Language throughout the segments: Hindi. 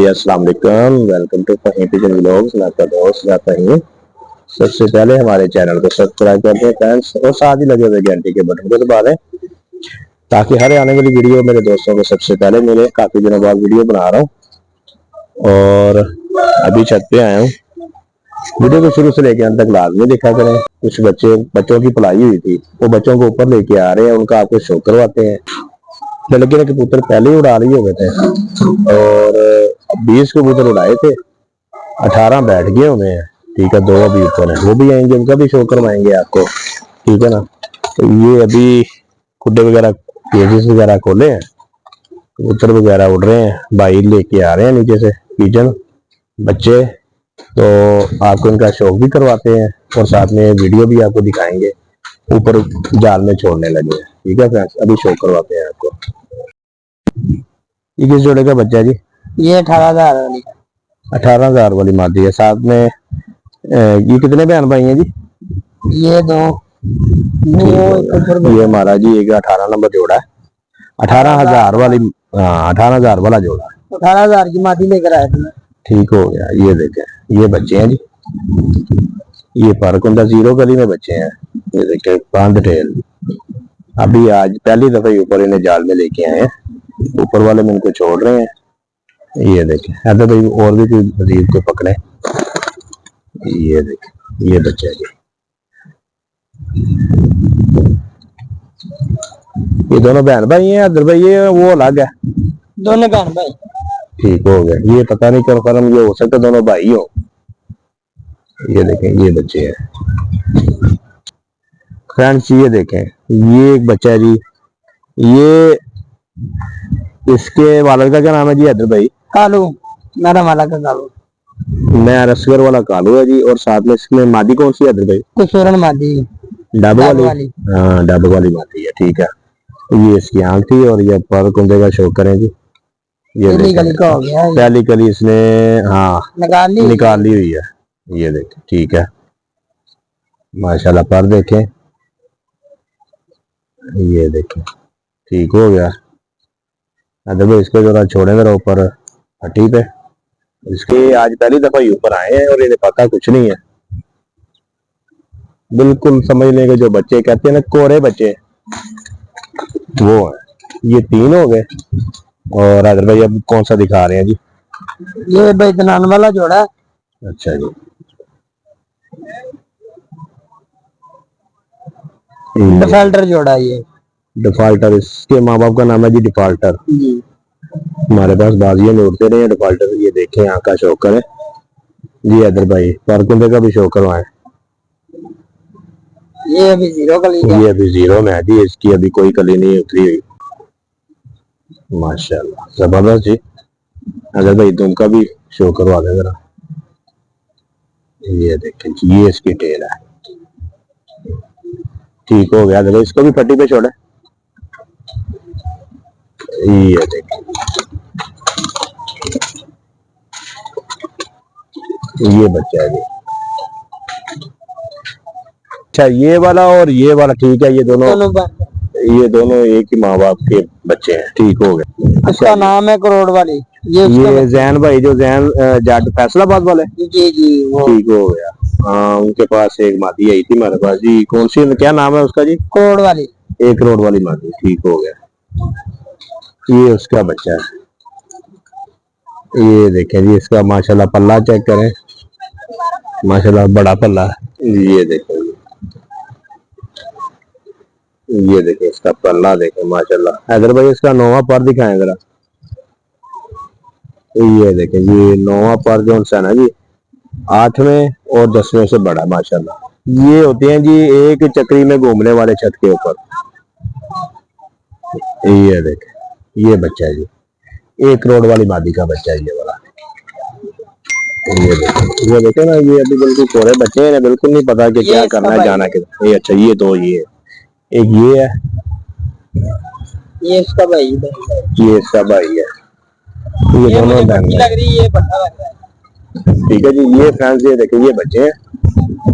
अस्सलाम वालेकुम, welcome to Faheem kitchen vlogs. मैं आपका दोस्त फहीम। सबसे पहले हमारे चैनल को सब्सक्राइब कर दें फ्रेंड्स, और साथ ही लगे हुए घंटे के बटन को दबा दें ताकि हर आने वाली वीडियो मेरे दोस्तों को सबसे पहले मिले। काफी दिनों बाद वीडियो बना रहा हूँ और अभी छत पे आया हूँ। वीडियो को शुरू से लेकर अंत तक लाजमी देखा करें। कुछ बच्चों की पढ़ाई हुई थी, वो बच्चों को ऊपर लेके आ रहे हैं, उनका आपको शो करवाते हैं। लड़के ने कबूतर पहले ही उड़ा लिए हुए थे और 20 कबूतर उड़ाए थे, 18 बैठ गए हुए हैं। ठीक है, 2 अभी ऊपर है, वो भी आएंगे, उनका भी शो करवाएंगे आपको। ठीक है ना। तो ये अभी खुड्डे वगैरह केजेस वगैरह खोले हैं, कबूतर वगैरह उड़ रहे हैं, भाई लेके आ रहे हैं नीचे से पिजन बच्चे। तो आपको इनका शौक भी करवाते हैं और साथ में वीडियो भी आपको दिखाएंगे। ऊपर जाल में छोड़ने लगे हैं। ठीक है फ्रेंड्स, अभी शौक करवाते हैं आपको। ये किस जोड़े का बच्चा है जी? ये 18,000 वाली 18,000 वाली मादी है। साथ में ये कितने बहन भाई हैं जी? ये 2 ये हमारा जी एक 18 नंबर जोड़ा है, 18,000 वाली। हाँ, 18,000 वाला जोड़ा, 18,000 की मादी लेकर आए थे। ठीक हो गया। ये देखें, ये बच्चे हैं जी, ये परकुंदा 0 गली में बच्चे हैं। ये देखें बांध टेल। अभी आज पहली दफा ऊपर इन्हें जाल में लेके आए हैं, ऊपर वाले में इनको छोड़ रहे हैं। ये देखें, ऐसा भाई और भी कोई मजीद को पकड़े। ये देखें, ये बच्चा है जी। ये दोनों बहन भाई हैं, अदर भाई ये वो अलग है? दोनों बहन भाई। ठीक हो गया। ये पता नहीं कंफर्म ये हो सकता दोनों भाई हो। ये देखें, ये बच्चे हैं फ्रेंड्स। ये देखें, ये एक बच्चा है जी। ये इसके वालद का क्या नाम है जी? हैदर भाई कालू, मेरा माला का कालू। मैं रसगर वाला कालू है जी। और साथ में इसमें मादी कौन सी है हैदर भाई? कुशोरन मादी, डब वाली। हाँ, डब वाली मादी है। ठीक है, ये इसकी आंख थी और ये पर कुंदे का शौक करें जी। ये पहली कली का हो गया है। पहली कली इसने हाँ निकाल ली हुई है। ये देखें, ठीक है माशाल्लाह। पर देखें, ये देखें, ठीक हो गया। देखो इसको जरा छोड़े मेरा ऊपर हट्टी पे। इसके आज पहली दफा ही ऊपर आए हैं और इन्हें पता कुछ नहीं है। बिल्कुल समझ लेंगे, जो बच्चे कहते हैं ना कोरे बच्चे, वो है। ये 3 हो गए। और अगर भाई अब कौन सा दिखा रहे हैं जी? ये बैतनान वाला जोड़ा है। अच्छा जी, डिफाल्टर जोड़ा है ये। डिफाल्टर, इसके माँ बाप का नाम है जी डिफाल्टर जी। हमारे पास बाजियां में उड़ते रहे डिफाल्टर। ये देखें, यहाँ का शौक करें जी। अदर भाई परकुंदे का भी शौक करवाएं। ये अभी 0 कली का। ये अभी 0 में है जी, इसकी अभी कोई कली नहीं उतरी हुई। माशाल्लाह जबरदस्त जी। अगर भाई तुम का भी शो करवा दे जरा। ये देखें जी, ये इसकी टेल है। ठीक हो गया। देखो इसको भी फट्टी पे छोड़े। ये देखें, ये बच्चा है जी। अच्छा, ये वाला और ये वाला ठीक है। ये दोनों एक ही माँ बाप के बच्चे हैं। ठीक हो गए। इसका नाम है करोड़ वाली। ये जैन भाई, जो जैन जाट फैसलाबाद वाले। जी जी, वो। ठीक हो गया। हाँ, उनके पास एक मादी आई थी हमारे पास जी। कौन सी, क्या नाम है उसका जी? करोड़ वाली। 1 करोड़ वाली मादी। ठीक हो गया। ये उसका बच्चा है। ये देखें जी, इसका माशाल्लाह पल्ला चेक करें, माशाल्लाह बड़ा पल्ला है। ये देखें, ये देखें इसका पल्ला देखें माशाल्लाह। हैदर भाई इसका 9वां पर दिखाएं जरा। ये देखें, ये 9वां पर जो है ना जी, 8वें और 10वें से बड़ा माशाल्लाह। ये होते हैं जी एक चक्री में घूमने वाले छत के ऊपर। ये देखें, ये बच्चा है जी, 1 करोड़ वाली मादी का बच्चा है ये वाला। ये देखें ना, ये अभी बिल्कुल कोरे बच्चे हैं, बिल्कुल नहीं पता कि क्या करना है, जाना किधर। ये अच्छा, ये 2 ये एक ये है, ये इसका भाई है। ये इसका भाई है। ये दोनों लग रही है, ये पट्टा लग रहा है। ठीक है जी। ये फ्रेंड्स, ये देखें, ये बच्चे हैं।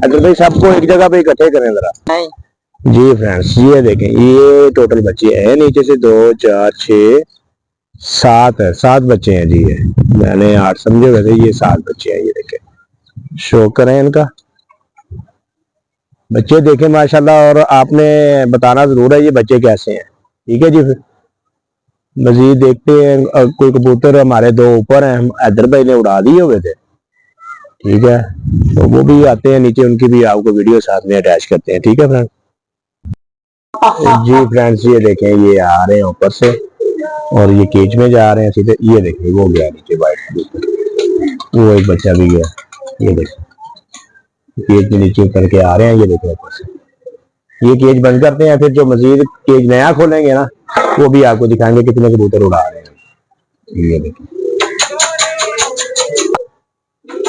अगर भाई सबको एक जगह पे इकट्ठे करें जरा। जी फ्रेंड्स, ये देखें, ये टोटल बच्चे हैं नीचे से 2 4 6 7 है, 7 बच्चे हैं जी। ये मैंने 8 समझे हुए थे, ये 7 बच्चे हैं। ये देखें, शो करें इनका, बच्चे देखें माशाल्लाह। और आपने बताना जरूर है ये बच्चे कैसे हैं, ठीक है जी। फिर मजीद देखते हैं। कोई कबूतर हमारे 2 ऊपर हैं, हम हैदर भाई ने उड़ा दिए हुए थे, ठीक है। तो वो भी आते हैं नीचे, उनकी भी आपको वीडियो साथ में अटैच करते हैं, ठीक है फ्रेंड जी। फ्रेंड्स ये देखें, ये आ रहे हैं ऊपर से और ये केज में जा रहे हैं सीधे। ये देखें, वो गया नीचे वाइट कबूतर, वो एक बच्चा भी गया। ये देखें, केज के नीचे उतर के आ रहे हैं। ये देखें ऊपर से। ये केज बंद करते हैं, फिर जो मजीद केज नया खोलेंगे ना, वो भी आपको दिखाएंगे कितने कबूतर उड़ा रहे हैं। ये देखें,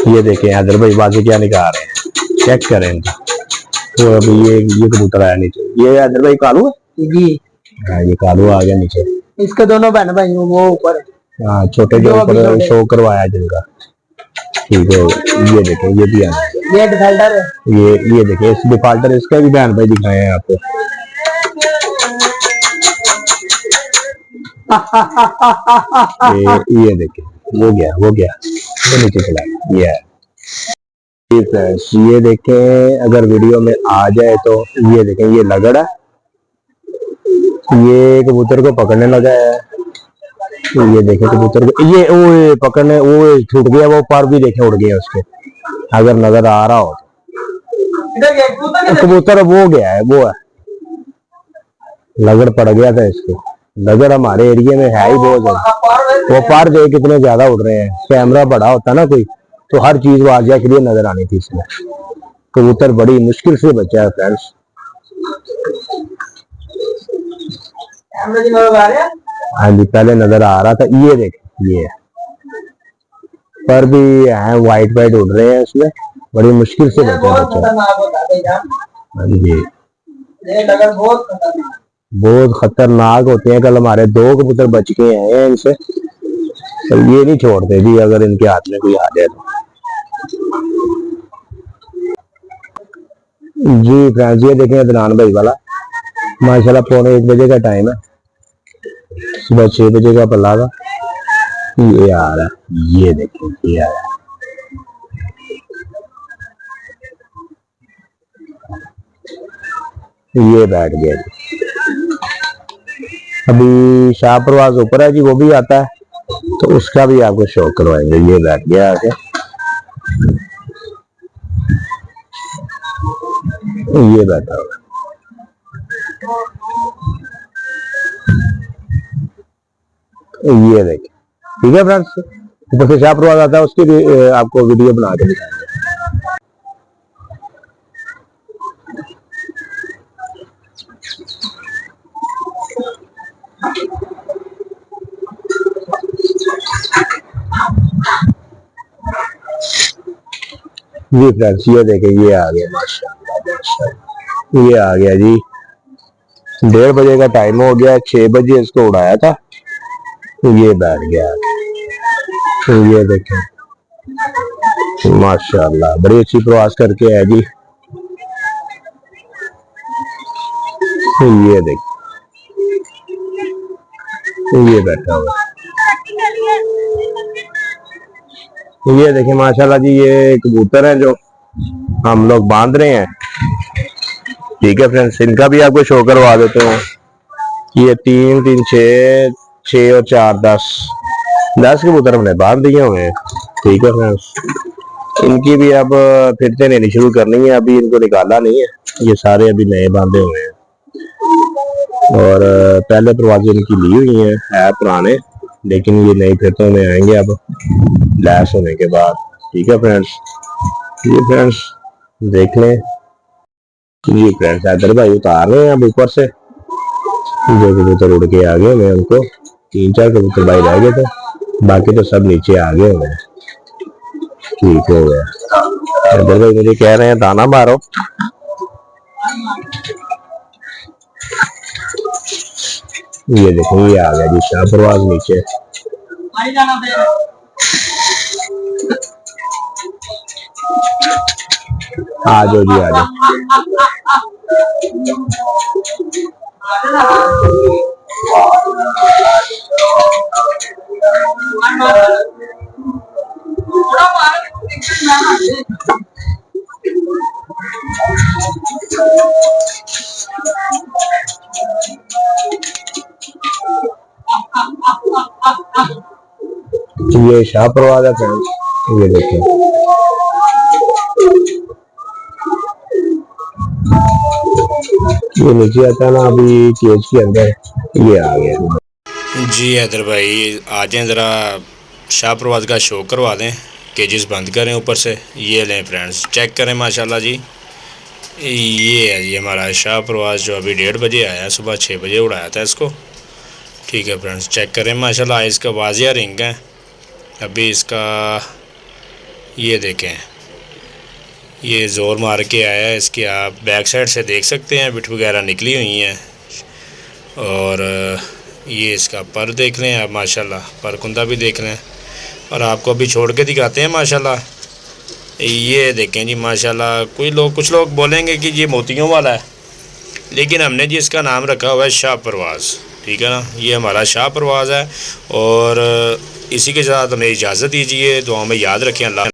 ये देखें हैदर भाई बाजी क्या निकाल रहे हैं, चेक करें इनका। तो अभी ये कबूतर आया नीचे। ये हैदर भाई कालू है जी। हाँ, ये कालू आ गया नीचे। इसके दोनों बहन भाई वो ऊपर है। हाँ, छोटे जो ऊपर शो करवाया जिनका, ठीक है। ये देखें, ये भी आ गया। ये डिफाल्टर है। ये देखें, इस डिफाल्टर इसका भी बहन भाई दिखाए हैं आपको। ये देखें, वो गया, वो गया, वो नीचे चला गया। ये है फ्रेंड्स। ये देखें, अगर वीडियो में आ जाए तो ये देखें, ये लगड़ है। ये कबूतर को पकड़ने लगा है। तो ये देखें कबूतर को, ये वो पकड़ने, वो छूट गया, वो पर भी देखें उड़ गया उसके, अगर नजर आ रहा हो तो। कबूतर वो गया है, वो है, लगड़ पड़ गया था इसको। लगड़ हमारे एरिया में है ही बहुत ज्यादा। वो पर जो कितने ज्यादा उड़ रहे हैं, कैमरा बड़ा होता ना कोई, तो हर चीज वाजिया क्लियर नजर आनी थी इसमें। कबूतर बड़ी मुश्किल से बचा है फ्रेंड्स। हाँ जी, पहले नजर आ रहा था। ये देख, ये पर भी है, वाइट वाइट उड़ रहे हैं इसमें, बड़ी मुश्किल से बचा बच्चा। हाँ जी, बहुत खतरनाक होते हैं। कल हमारे 2 कबूतर बच के आए हैं इनसे। तो ये नहीं छोड़ते जी, अगर इनके हाथ में कोई आ जाए तो। जी फ्रेंड्स, ये देखें अदनान भाई वाला, माशाल्लाह 1:45 बजे का टाइम है, सुबह 6 बजे का पल्ला था। ये आ रहा है, ये देखें, ये आया। ये बैठ गया जी। अभी शाह परवाज ऊपर है जी, वो भी आता है तो उसका भी आपको शो करवाएंगे। ये बैठ गया आके, ये बैठा हुआ, ये देखिए, ठीक है फ्रेंड्स। ऊपर से शाह परवाज आता है, उसकी भी आपको वीडियो बना के दिखाएंगे। जी फ्रेंड्स, ये देखें, ये आ गया माशाल्लाह माशाल्लाह। ये आ गया जी, 1:30 बजे का टाइम हो गया, 6 बजे इसको उड़ाया था, ये बैठ गया। तो ये देखें माशाल्लाह, बड़ी अच्छी प्रवास करके है जी। ये देखें, ये बैठा हुआ, ये देखें माशाल्लाह जी। ये कबूतर है जो हम लोग बांध रहे हैं, ठीक है फ्रेंड्स। इनका भी आपको शो करवा देते हैं। ये 3 3 6 6 और 4 10 कबूतर हमने बांध दिए हुए हैं, ठीक है फ्रेंड्स। इनकी भी अब फिर से लेनी शुरू करनी है, अभी इनको निकाला नहीं है, ये सारे अभी नए बांधे हुए हैं। और पहले प्रवासी इनकी ली हुई है पुराने, लेकिन ये नई फिरतों में आएंगे अब लैस होने के बाद, ठीक है फ्रेंड्स। ये फ्रेंड्स देख लें जी। फ्रेंड्स हैदर भाई उतार रहे हैं अब ऊपर से, जो कबूतर उड़ के आ गए, मैं उनको 3-4 कबूतर भाई रह गए थे, बाकी तो सब नीचे आ गए हुए, ठीक हो गया। हैदर भाई मुझे कह रहे हैं दाना मारो। ये देखो, ये आ गया जी शाह परवाज नीचे। आ जाओ जी, आ जाओ। ये शाह परवाज है फ्रेंड्स, ये देखिए। ये नीचे आता है ना अभी केज के अंदर, ये आ गया। जी हैदर भाई आ जाएं ज़रा शाह परवाज का शो करवा दें, केजेस बंद करें ऊपर से। ये लें फ्रेंड्स, चेक करें माशाल्लाह जी। ये है जी हमारा शाह परवाज जो अभी 1:30 बजे आया, सुबह 6 बजे उड़ाया था इसको। ठीक है फ्रेंड्स, चेक करें माशाल्लाह इसका वाजिया रिंग है। अभी इसका ये देखें, ये ज़ोर मार के आया है। इसकी आप बैक साइड से देख सकते हैं, बिट वगैरह निकली हुई हैं। और ये इसका पर देख लें आप माशाल्लाह, पर कुंदा भी देख लें। और आपको अभी छोड़ के दिखाते हैं माशाल्लाह। ये देखें जी माशाल्लाह, कुछ लोग बोलेंगे कि ये मोतियों वाला है, लेकिन हमने जी इसका नाम रखा हुआ है शाह परवाज़। ठीक है ना, ये हमारा शाह परवाज़ है। और इसी के साथ हमें इजाज़त दीजिए, दुआओं में याद रखें। अल्लाह।